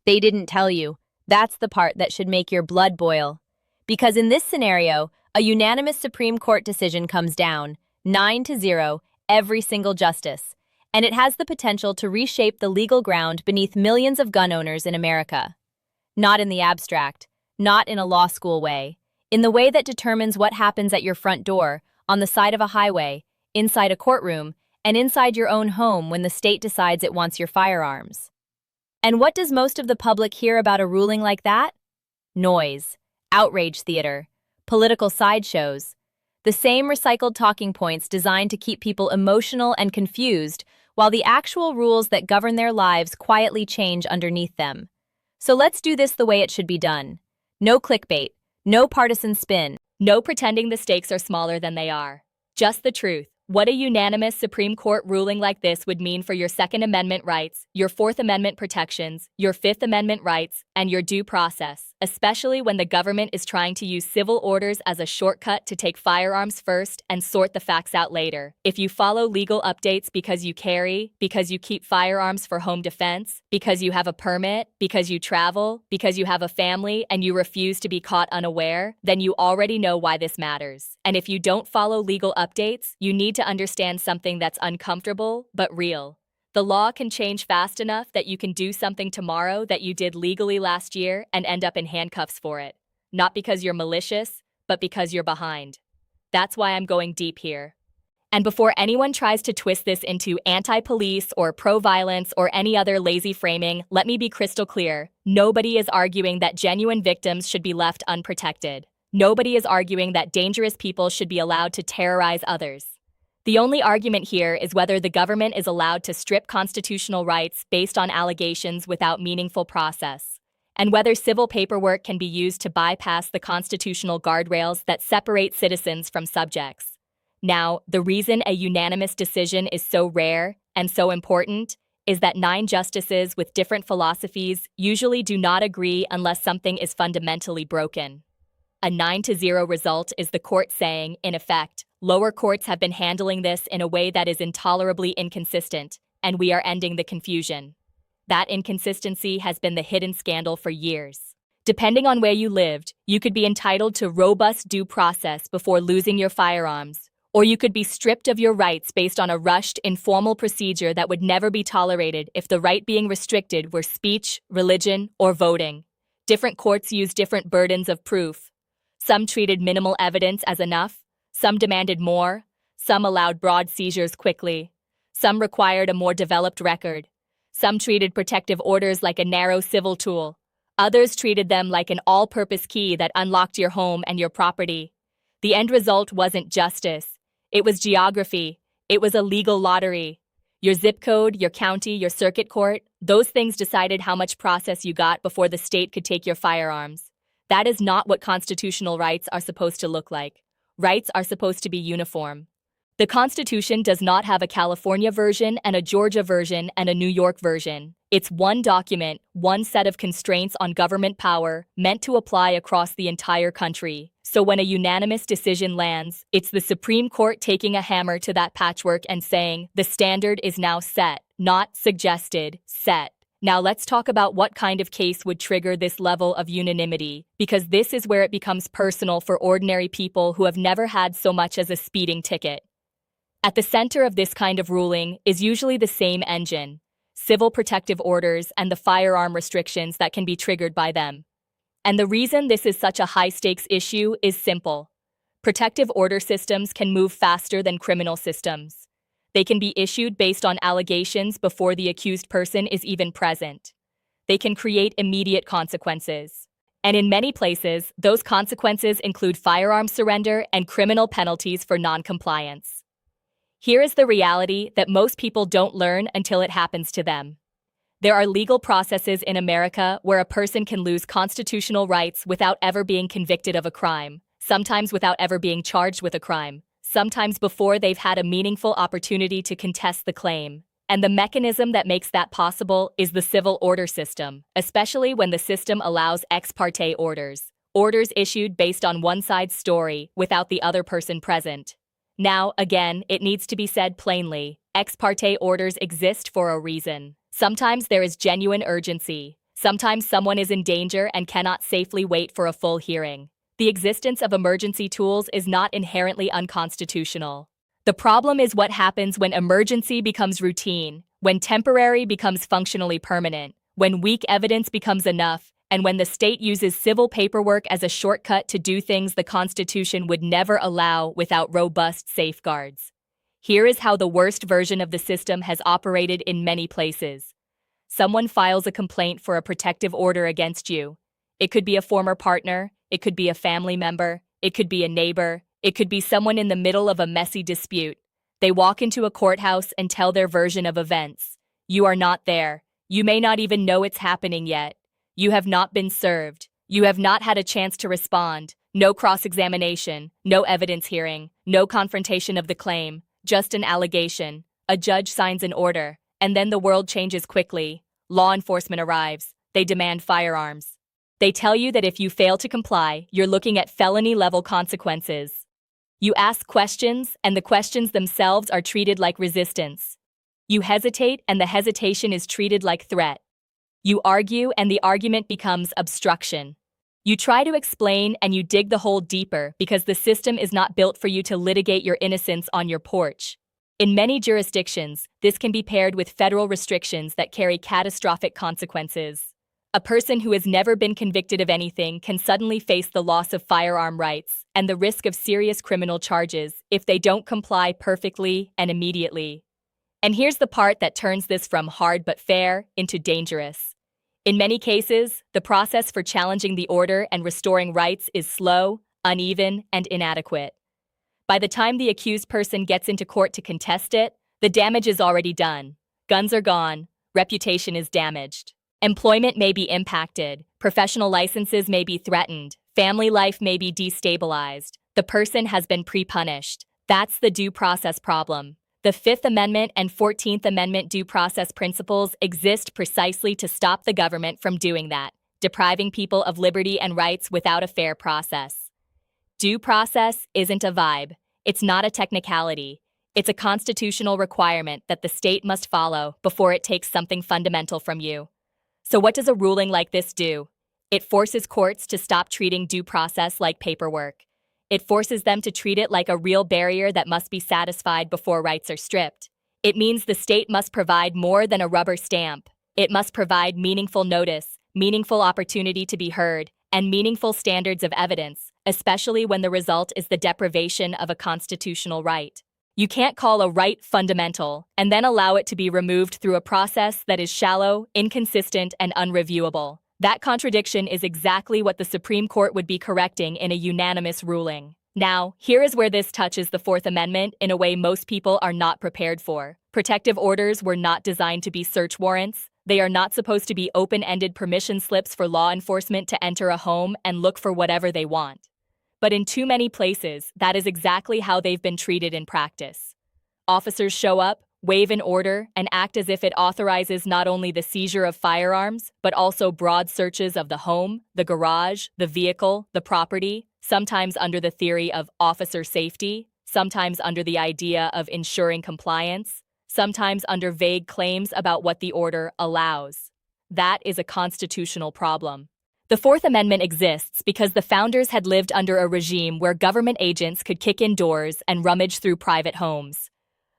They didn't tell you. That's the part that should make your blood boil. Because in this scenario, a unanimous Supreme Court decision comes down, 9-0, every single justice, and it has the potential to reshape the legal ground beneath millions of gun owners in America. Not in the abstract, not in a law school way, in the way that determines what happens at your front door, on the side of a highway, inside a courtroom, and inside your own home when the state decides it wants your firearms. And what does most of the public hear about a ruling like that? Noise, outrage theater, political sideshows, the same recycled talking points designed to keep people emotional and confused, while the actual rules that govern their lives quietly change underneath them. So let's do this the way it should be done. No clickbait, no partisan spin, no pretending the stakes are smaller than they are. Just the truth. What a unanimous Supreme Court ruling like this would mean for your Second Amendment rights, your Fourth Amendment protections, your Fifth Amendment rights, and your due process, especially when the government is trying to use civil orders as a shortcut to take firearms first and sort the facts out later. If you follow legal updates because you carry, because you keep firearms for home defense, because you have a permit, because you travel, because you have a family, and you refuse to be caught unaware, then you already know why this matters. And if you don't follow legal updates, you need to understand something that's uncomfortable but real. The law can change fast enough that you can do something tomorrow that you did legally last year and end up in handcuffs for it. Not because you're malicious, but because you're behind. That's why I'm going deep here. And before anyone tries to twist this into anti-police or pro-violence or any other lazy framing, let me be crystal clear. Nobody is arguing that genuine victims should be left unprotected. Nobody is arguing that dangerous people should be allowed to terrorize others. The only argument here is whether the government is allowed to strip constitutional rights based on allegations without meaningful process, and whether civil paperwork can be used to bypass the constitutional guardrails that separate citizens from subjects. Now, the reason a unanimous decision is so rare and so important is that 9 justices with different philosophies usually do not agree unless something is fundamentally broken. A 9-0 result is the court saying, in effect, lower courts have been handling this in a way that is intolerably inconsistent, and we are ending the confusion. That inconsistency has been the hidden scandal for years. Depending on where you lived, you could be entitled to robust due process before losing your firearms, or you could be stripped of your rights based on a rushed, informal procedure that would never be tolerated if the right being restricted were speech, religion, or voting. Different courts use different burdens of proof. Some treated minimal evidence as enough. Some demanded more. Some allowed broad seizures quickly. Some required a more developed record. Some treated protective orders like a narrow civil tool. Others treated them like an all-purpose key that unlocked your home and your property. The end result wasn't justice. It was geography. It was a legal lottery. Your zip code, your county, your circuit court, those things decided how much process you got before the state could take your firearms. That is not what constitutional rights are supposed to look like. Rights are supposed to be uniform. The Constitution does not have a California version and a Georgia version and a New York version. It's one document, one set of constraints on government power, meant to apply across the entire country. So when a unanimous decision lands, it's the Supreme Court taking a hammer to that patchwork and saying, the standard is now set, not suggested, set. Now let's talk about what kind of case would trigger this level of unanimity, because this is where it becomes personal for ordinary people who have never had so much as a speeding ticket. At the center of this kind of ruling is usually the same engine: civil protective orders and the firearm restrictions that can be triggered by them. And the reason this is such a high-stakes issue is simple. Protective order systems can move faster than criminal systems. They can be issued based on allegations before the accused person is even present. They can create immediate consequences. And in many places, those consequences include firearm surrender and criminal penalties for non-compliance. Here is the reality that most people don't learn until it happens to them. There are legal processes in America where a person can lose constitutional rights without ever being convicted of a crime, sometimes without ever being charged with a crime, sometimes before they've had a meaningful opportunity to contest the claim. And the mechanism that makes that possible is the civil order system, especially when the system allows ex parte orders, orders issued based on one side's story without the other person present. Now, again, it needs to be said plainly, ex parte orders exist for a reason. Sometimes there is genuine urgency. Sometimes someone is in danger and cannot safely wait for a full hearing. The existence of emergency tools is not inherently unconstitutional. The problem is what happens when emergency becomes routine, when temporary becomes functionally permanent, when weak evidence becomes enough, and when the state uses civil paperwork as a shortcut to do things the Constitution would never allow without robust safeguards. Here is how the worst version of the system has operated in many places. Someone files a complaint for a protective order against you. It could be a former partner, it could be a family member, it could be a neighbor, it could be someone in the middle of a messy dispute. They walk into a courthouse and tell their version of events. You are not there. You may not even know it's happening yet. You have not been served. You have not had a chance to respond. No cross-examination, no evidence hearing, no confrontation of the claim, just an allegation. A judge signs an order, and then the world changes quickly. Law enforcement arrives. They demand firearms. They tell you that if you fail to comply, you're looking at felony-level consequences. You ask questions, and the questions themselves are treated like resistance. You hesitate, and the hesitation is treated like threat. You argue, and the argument becomes obstruction. You try to explain, and you dig the hole deeper because the system is not built for you to litigate your innocence on your porch. In many jurisdictions, this can be paired with federal restrictions that carry catastrophic consequences. A person who has never been convicted of anything can suddenly face the loss of firearm rights and the risk of serious criminal charges if they don't comply perfectly and immediately. And here's the part that turns this from hard but fair into dangerous. In many cases, the process for challenging the order and restoring rights is slow, uneven, and inadequate. By the time the accused person gets into court to contest it, the damage is already done. Guns are gone, reputation is damaged. Employment may be impacted, professional licenses may be threatened, family life may be destabilized. The person has been pre-punished. That's the due process problem. The Fifth Amendment and 14th Amendment due process principles exist precisely to stop the government from doing that, depriving people of liberty and rights without a fair process. Due process isn't a vibe. It's not a technicality. It's a constitutional requirement that the state must follow before it takes something fundamental from you. So what does a ruling like this do? It forces courts to stop treating due process like paperwork. It forces them to treat it like a real barrier that must be satisfied before rights are stripped. It means the state must provide more than a rubber stamp. It must provide meaningful notice, meaningful opportunity to be heard, and meaningful standards of evidence, especially when the result is the deprivation of a constitutional right. You can't call a right fundamental and then allow it to be removed through a process that is shallow, inconsistent, and unreviewable. That contradiction is exactly what the Supreme Court would be correcting in a unanimous ruling. Now, here is where this touches the Fourth Amendment in a way most people are not prepared for. Protective orders were not designed to be search warrants. They are not supposed to be open-ended permission slips for law enforcement to enter a home and look for whatever they want. But in too many places, that is exactly how they've been treated in practice. Officers show up, waive an order, and act as if it authorizes not only the seizure of firearms, but also broad searches of the home, the garage, the vehicle, the property, sometimes under the theory of officer safety, sometimes under the idea of ensuring compliance, sometimes under vague claims about what the order allows. That is a constitutional problem. The Fourth Amendment exists because the founders had lived under a regime where government agents could kick in doors and rummage through private homes.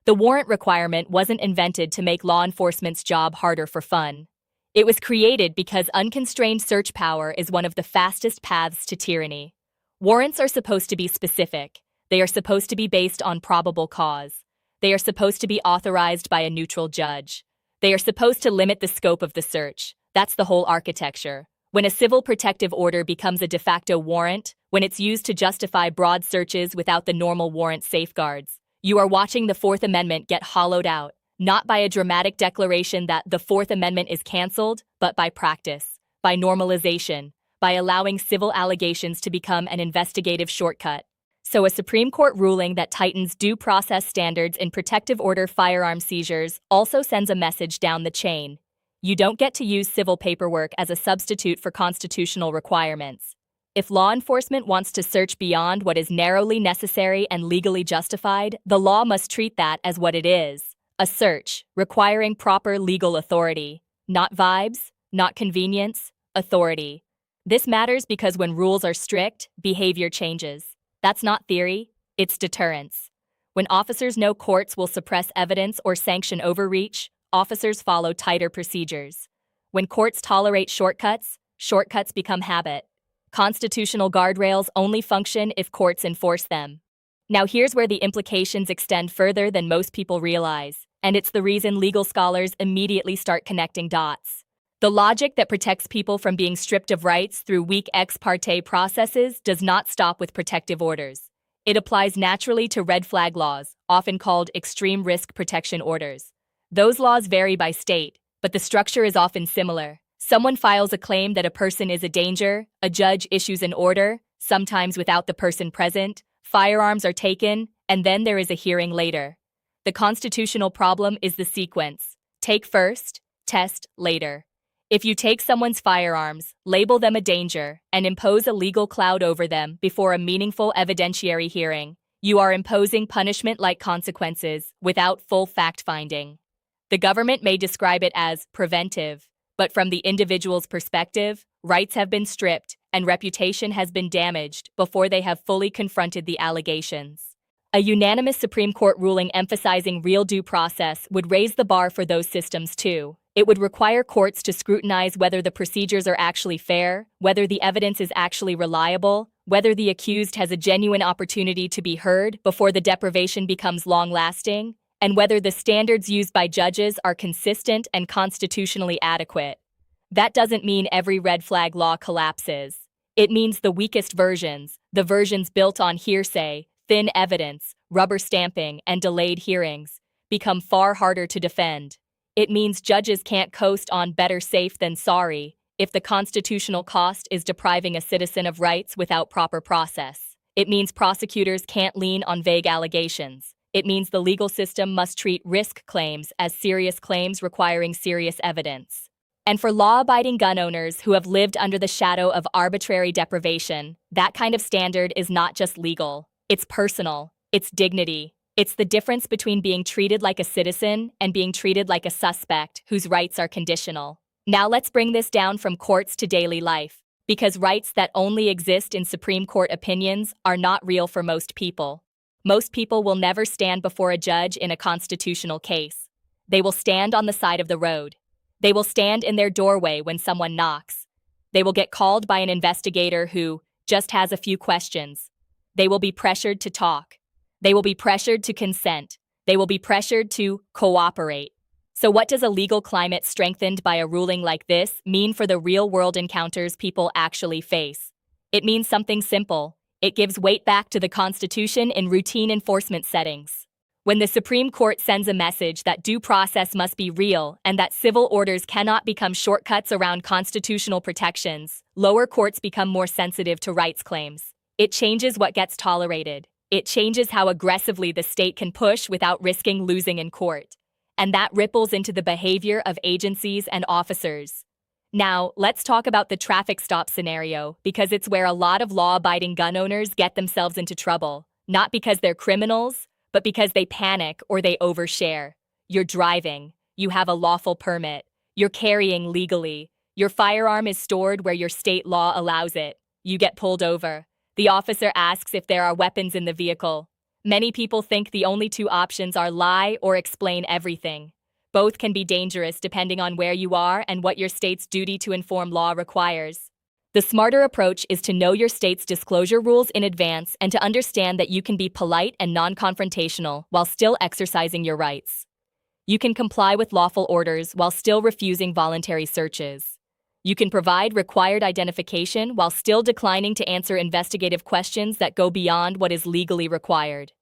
The warrant requirement wasn't invented to make law enforcement's job harder for fun. It was created because unconstrained search power is one of the fastest paths to tyranny. Warrants are supposed to be specific. They are supposed to be based on probable cause. They are supposed to be authorized by a neutral judge. They are supposed to limit the scope of the search. That's the whole architecture. When a civil protective order becomes a de facto warrant, when it's used to justify broad searches without the normal warrant safeguards, you are watching the Fourth Amendment get hollowed out, not by a dramatic declaration that the Fourth Amendment is canceled, but by practice, by normalization, by allowing civil allegations to become an investigative shortcut. So a Supreme Court ruling that tightens due process standards in protective order firearm seizures also sends a message down the chain. You don't get to use civil paperwork as a substitute for constitutional requirements. If law enforcement wants to search beyond what is narrowly necessary and legally justified, the law must treat that as what it is, a search, requiring proper legal authority. Not vibes, not convenience, authority. This matters because when rules are strict, behavior changes. That's not theory, it's deterrence. When officers know courts will suppress evidence or sanction overreach, officers follow tighter procedures. When courts tolerate shortcuts, shortcuts become habit. Constitutional guardrails only function if courts enforce them. Now here's where the implications extend further than most people realize, and it's the reason legal scholars immediately start connecting dots. The logic that protects people from being stripped of rights through weak ex parte processes does not stop with protective orders. It applies naturally to red flag laws, often called extreme risk protection orders. Those laws vary by state, but the structure is often similar. Someone files a claim that a person is a danger, a judge issues an order, sometimes without the person present, firearms are taken, and then there is a hearing later. The constitutional problem is the sequence. Take first, test later. If you take someone's firearms, label them a danger, and impose a legal cloud over them before a meaningful evidentiary hearing, you are imposing punishment-like consequences without full fact-finding. The government may describe it as preventive, but from the individual's perspective, rights have been stripped and reputation has been damaged before they have fully confronted the allegations. A unanimous Supreme Court ruling emphasizing real due process would raise the bar for those systems too. It would require courts to scrutinize whether the procedures are actually fair, whether the evidence is actually reliable, whether the accused has a genuine opportunity to be heard before the deprivation becomes long-lasting, and whether the standards used by judges are consistent and constitutionally adequate. That doesn't mean every red flag law collapses. It means the weakest versions, the versions built on hearsay, thin evidence, rubber stamping, and delayed hearings, become far harder to defend. It means judges can't coast on better safe than sorry if the constitutional cost is depriving a citizen of rights without proper process. It means prosecutors can't lean on vague allegations. It means the legal system must treat risk claims as serious claims requiring serious evidence. And for law-abiding gun owners who have lived under the shadow of arbitrary deprivation, that kind of standard is not just legal. It's personal. It's dignity. It's the difference between being treated like a citizen and being treated like a suspect whose rights are conditional. Now let's bring this down from courts to daily life, because rights that only exist in Supreme Court opinions are not real for most people. Most people will never stand before a judge in a constitutional case. They will stand on the side of the road. They will stand in their doorway when someone knocks. They will get called by an investigator who just has a few questions. They will be pressured to talk. They will be pressured to consent. They will be pressured to cooperate. So what does a legal climate strengthened by a ruling like this mean for the real-world encounters people actually face? It means something simple. It gives weight back to the Constitution in routine enforcement settings. When the Supreme Court sends a message that due process must be real and that civil orders cannot become shortcuts around constitutional protections, lower courts become more sensitive to rights claims. It changes what gets tolerated. It changes how aggressively the state can push without risking losing in court. And that ripples into the behavior of agencies and officers. Now, let's talk about the traffic stop scenario, because it's where a lot of law-abiding gun owners get themselves into trouble. Not because they're criminals, but because they panic or they overshare. You're driving. You have a lawful permit. You're carrying legally. Your firearm is stored where your state law allows it. You get pulled over. The officer asks if there are weapons in the vehicle. Many people think the only two options are lie or explain everything. Both can be dangerous depending on where you are and what your state's duty to inform law requires. The smarter approach is to know your state's disclosure rules in advance and to understand that you can be polite and non-confrontational while still exercising your rights. You can comply with lawful orders while still refusing voluntary searches. You can provide required identification while still declining to answer investigative questions that go beyond what is legally required.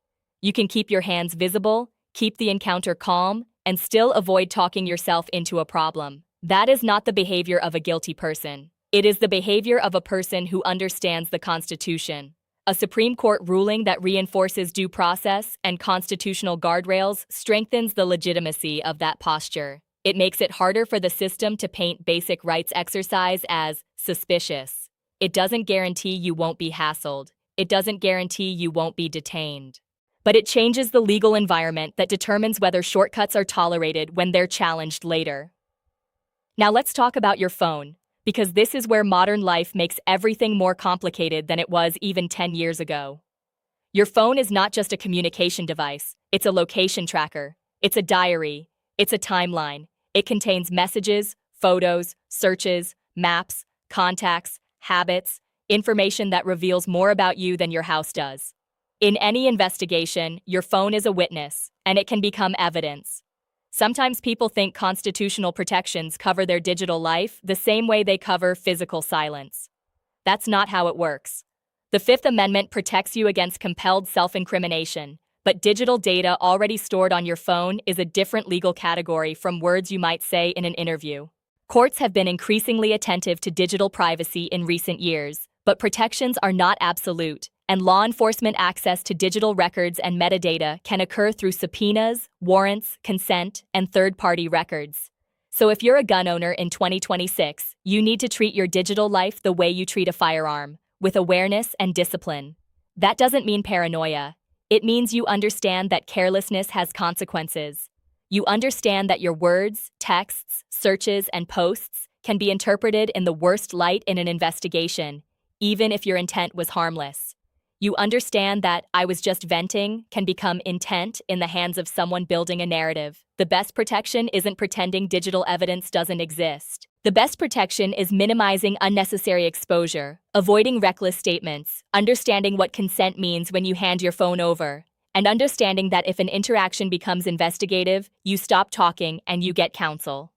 You can keep your hands visible, keep the encounter calm, and still avoid talking yourself into a problem. That is not the behavior of a guilty person. It is the behavior of a person who understands the Constitution. A Supreme Court ruling that reinforces due process and constitutional guardrails strengthens the legitimacy of that posture. It makes it harder for the system to paint basic rights exercise as suspicious. It doesn't guarantee you won't be hassled. It doesn't guarantee you won't be detained. But it changes the legal environment that determines whether shortcuts are tolerated when they're challenged later. Now let's talk about your phone, because this is where modern life makes everything more complicated than it was even 10 years ago. Your phone is not just a communication device, it's a location tracker, it's a diary, it's a timeline. It contains messages, photos, searches, maps, contacts, habits, information that reveals more about you than your house does. In any investigation, your phone is a witness, and it can become evidence. Sometimes people think constitutional protections cover their digital life the same way they cover physical silence. That's not how it works. The Fifth Amendment protects you against compelled self-incrimination, but digital data already stored on your phone is a different legal category from words you might say in an interview. Courts have been increasingly attentive to digital privacy in recent years, but protections are not absolute, and law enforcement access to digital records and metadata can occur through subpoenas, warrants, consent, and third-party records. So if you're a gun owner in 2026, you need to treat your digital life the way you treat a firearm, with awareness and discipline. That doesn't mean paranoia. It means you understand that carelessness has consequences. You understand that your words, texts, searches, and posts can be interpreted in the worst light in an investigation, even if your intent was harmless. You understand that "I was just venting" can become intent in the hands of someone building a narrative. The best protection isn't pretending digital evidence doesn't exist. The best protection is minimizing unnecessary exposure, avoiding reckless statements, understanding what consent means when you hand your phone over, and understanding that if an interaction becomes investigative, you stop talking and you get counsel.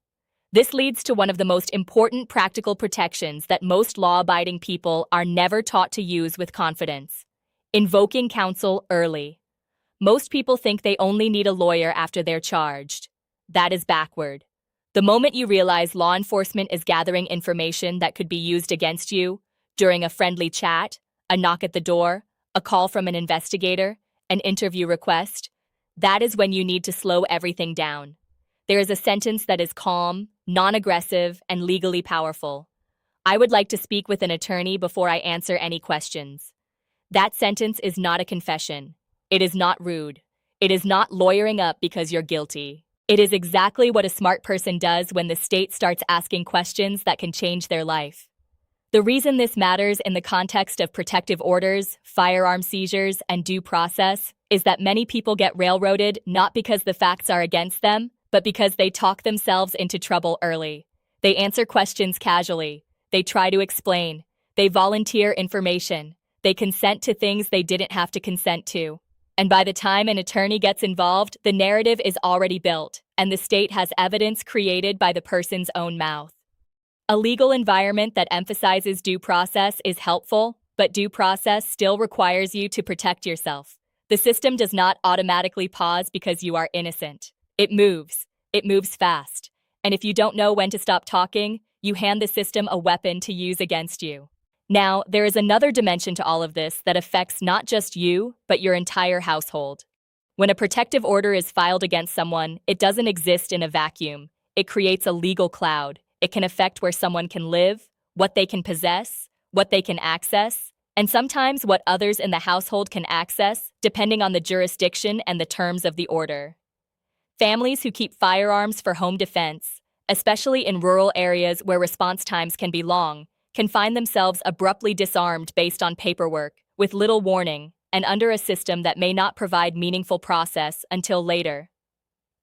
This leads to one of the most important practical protections that most law-abiding people are never taught to use with confidence: invoking counsel early. Most people think they only need a lawyer after they're charged. That is backward. The moment you realize law enforcement is gathering information that could be used against you, during a friendly chat, a knock at the door, a call from an investigator, an interview request, that is when you need to slow everything down. There is a sentence that is calm, non-aggressive, and legally powerful. "I would like to speak with an attorney before I answer any questions." That sentence is not a confession. It is not rude. It is not lawyering up because you're guilty. It is exactly what a smart person does when the state starts asking questions that can change their life. The reason this matters in the context of protective orders, firearm seizures, and due process is that many people get railroaded not because the facts are against them, but because they talk themselves into trouble early. They answer questions casually. They try to explain. They volunteer information. They consent to things they didn't have to consent to. And by the time an attorney gets involved, the narrative is already built, and the state has evidence created by the person's own mouth. A legal environment that emphasizes due process is helpful, but due process still requires you to protect yourself. The system does not automatically pause because you are innocent. It moves fast. And if you don't know when to stop talking, you hand the system a weapon to use against you. Now, there is another dimension to all of this that affects not just you, but your entire household. When a protective order is filed against someone, it doesn't exist in a vacuum. It creates a legal cloud. It can affect where someone can live, what they can possess, what they can access, and sometimes what others in the household can access, depending on the jurisdiction and the terms of the order. Families who keep firearms for home defense, especially in rural areas where response times can be long, can find themselves abruptly disarmed based on paperwork, with little warning, and under a system that may not provide meaningful process until later.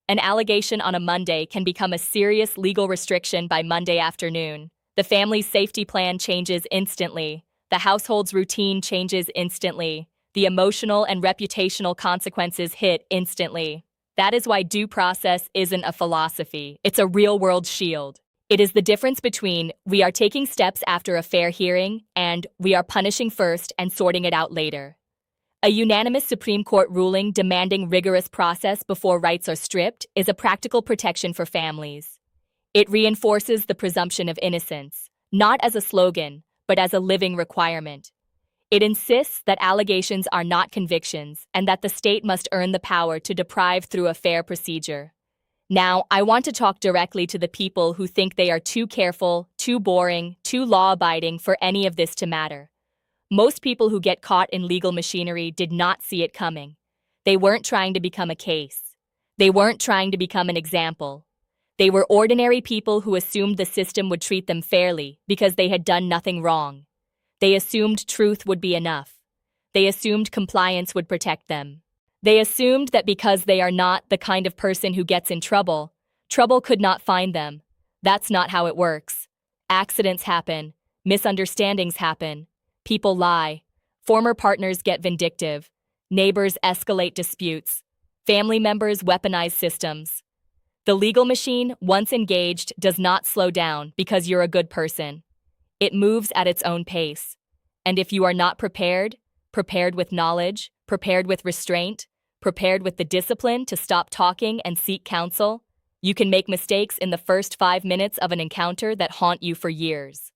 An allegation on a Monday can become a serious legal restriction by Monday afternoon. The family's safety plan changes instantly. The household's routine changes instantly. The emotional and reputational consequences hit instantly. That is why due process isn't a philosophy. It's a real-world shield. It is the difference between "we are taking steps after a fair hearing" and "we are punishing first and sorting it out later." A unanimous Supreme Court ruling demanding rigorous process before rights are stripped is a practical protection for families. It reinforces the presumption of innocence, not as a slogan, but as a living requirement. It insists that allegations are not convictions and that the state must earn the power to deprive through a fair procedure. Now, I want to talk directly to the people who think they are too careful, too boring, too law-abiding for any of this to matter. Most people who get caught in legal machinery did not see it coming. They weren't trying to become a case. They weren't trying to become an example. They were ordinary people who assumed the system would treat them fairly because they had done nothing wrong. They assumed truth would be enough. They assumed compliance would protect them. They assumed that because they are not the kind of person who gets in trouble, trouble could not find them. That's not how it works. Accidents happen. Misunderstandings happen. People lie. Former partners get vindictive. Neighbors escalate disputes. Family members weaponize systems. The legal machine, once engaged, does not slow down because you're a good person. It moves at its own pace. And if you are not prepared with knowledge, prepared with restraint, prepared with the discipline to stop talking and seek counsel, you can make mistakes in the first 5 minutes of an encounter that haunt you for years.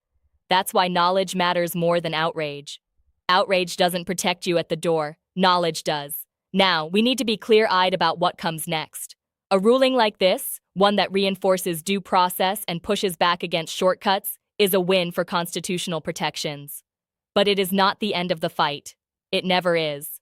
That's why knowledge matters more than outrage. Outrage doesn't protect you at the door. Knowledge does. Now, we need to be clear-eyed about what comes next. A ruling like this, one that reinforces due process and pushes back against shortcuts, is a win for constitutional protections. But it is not the end of the fight. It never is.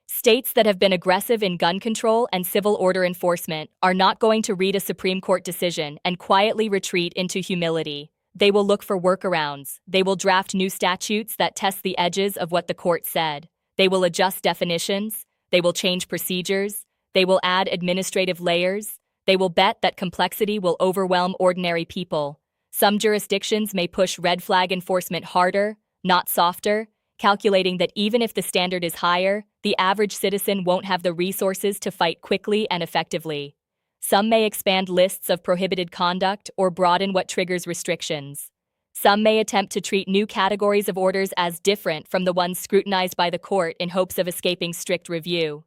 States that have been aggressive in gun control and civil order enforcement are not going to read a Supreme Court decision and quietly retreat into humility. They will look for workarounds. They will draft new statutes that test the edges of what the court said. They will adjust definitions. They will change procedures. They will add administrative layers. They will bet that complexity will overwhelm ordinary people. Some jurisdictions may push red flag enforcement harder, not softer, calculating that even if the standard is higher, the average citizen won't have the resources to fight quickly and effectively. Some may expand lists of prohibited conduct or broaden what triggers restrictions. Some may attempt to treat new categories of orders as different from the ones scrutinized by the court in hopes of escaping strict review.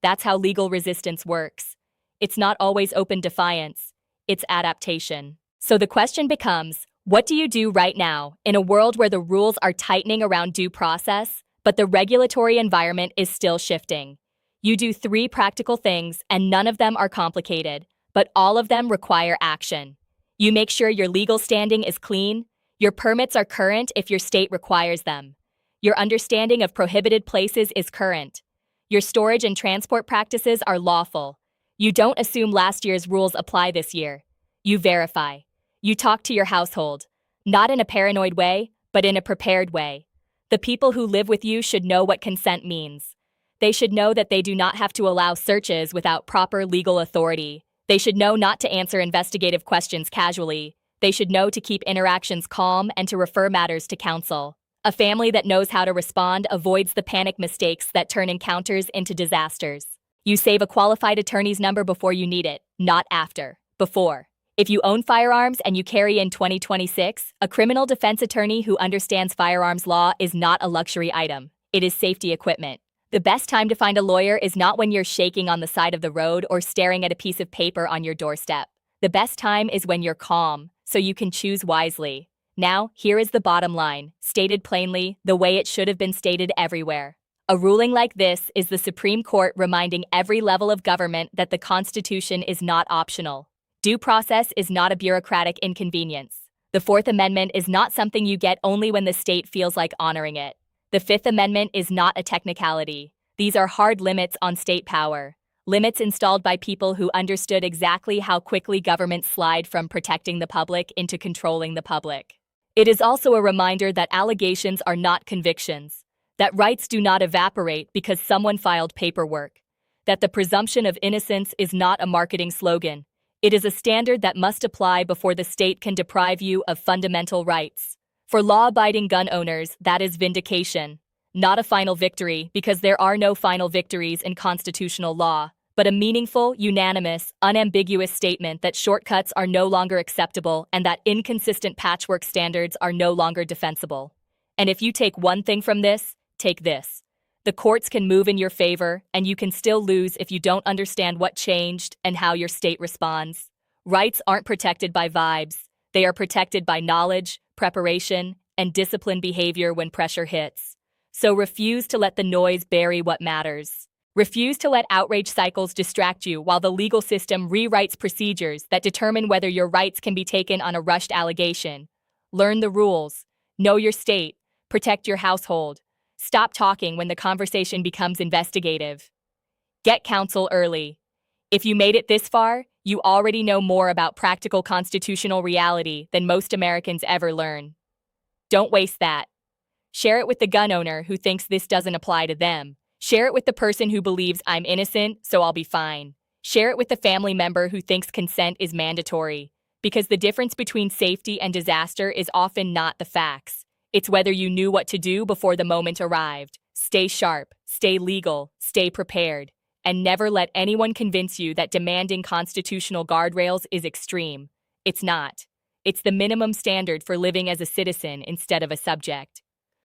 That's how legal resistance works. It's not always open defiance, it's adaptation. So the question becomes, what do you do right now in a world where the rules are tightening around due process, but the regulatory environment is still shifting? You do 3 practical things, and none of them are complicated, but all of them require action. You make sure your legal standing is clean, your permits are current if your state requires them, your understanding of prohibited places is current, your storage and transport practices are lawful. You don't assume last year's rules apply this year. You verify. You talk to your household, not in a paranoid way, but in a prepared way. The people who live with you should know what consent means. They should know that they do not have to allow searches without proper legal authority. They should know not to answer investigative questions casually. They should know to keep interactions calm and to refer matters to counsel. A family that knows how to respond avoids the panic mistakes that turn encounters into disasters. You save a qualified attorney's number before you need it, not after. Before. If you own firearms and you carry in 2026, a criminal defense attorney who understands firearms law is not a luxury item. It is safety equipment. The best time to find a lawyer is not when you're shaking on the side of the road or staring at a piece of paper on your doorstep. The best time is when you're calm, so you can choose wisely. Now, here is the bottom line, stated plainly, the way it should have been stated everywhere. A ruling like this is the Supreme Court reminding every level of government that the Constitution is not optional. Due process is not a bureaucratic inconvenience. The Fourth Amendment is not something you get only when the state feels like honoring it. The Fifth Amendment is not a technicality. These are hard limits on state power. Limits installed by people who understood exactly how quickly governments slide from protecting the public into controlling the public. It is also a reminder that allegations are not convictions, that rights do not evaporate because someone filed paperwork, that the presumption of innocence is not a marketing slogan. It is a standard that must apply before the state can deprive you of fundamental rights. For law-abiding gun owners, that is vindication. Not a final victory, because there are no final victories in constitutional law, but a meaningful, unanimous, unambiguous statement that shortcuts are no longer acceptable and that inconsistent patchwork standards are no longer defensible. And if you take one thing from this, take this. The courts can move in your favor, and you can still lose if you don't understand what changed and how your state responds. Rights aren't protected by vibes. They are protected by knowledge, preparation, and disciplined behavior when pressure hits. So refuse to let the noise bury what matters. Refuse to let outrage cycles distract you while the legal system rewrites procedures that determine whether your rights can be taken on a rushed allegation. Learn the rules. Know your state. Protect your household. Stop talking when the conversation becomes investigative. Get counsel early. If you made it this far, You already know more about practical constitutional reality than most Americans ever learn. Don't waste that. Share it with the gun owner who thinks this doesn't apply to them. Share it with the person who believes I'm innocent, so I'll be fine. Share it with the family member who thinks consent is mandatory. Because the difference between safety and disaster is often not the facts. It's whether you knew what to do before the moment arrived. Stay sharp, stay legal, stay prepared, and never let anyone convince you that demanding constitutional guardrails is extreme. It's not. It's the minimum standard for living as a citizen instead of a subject.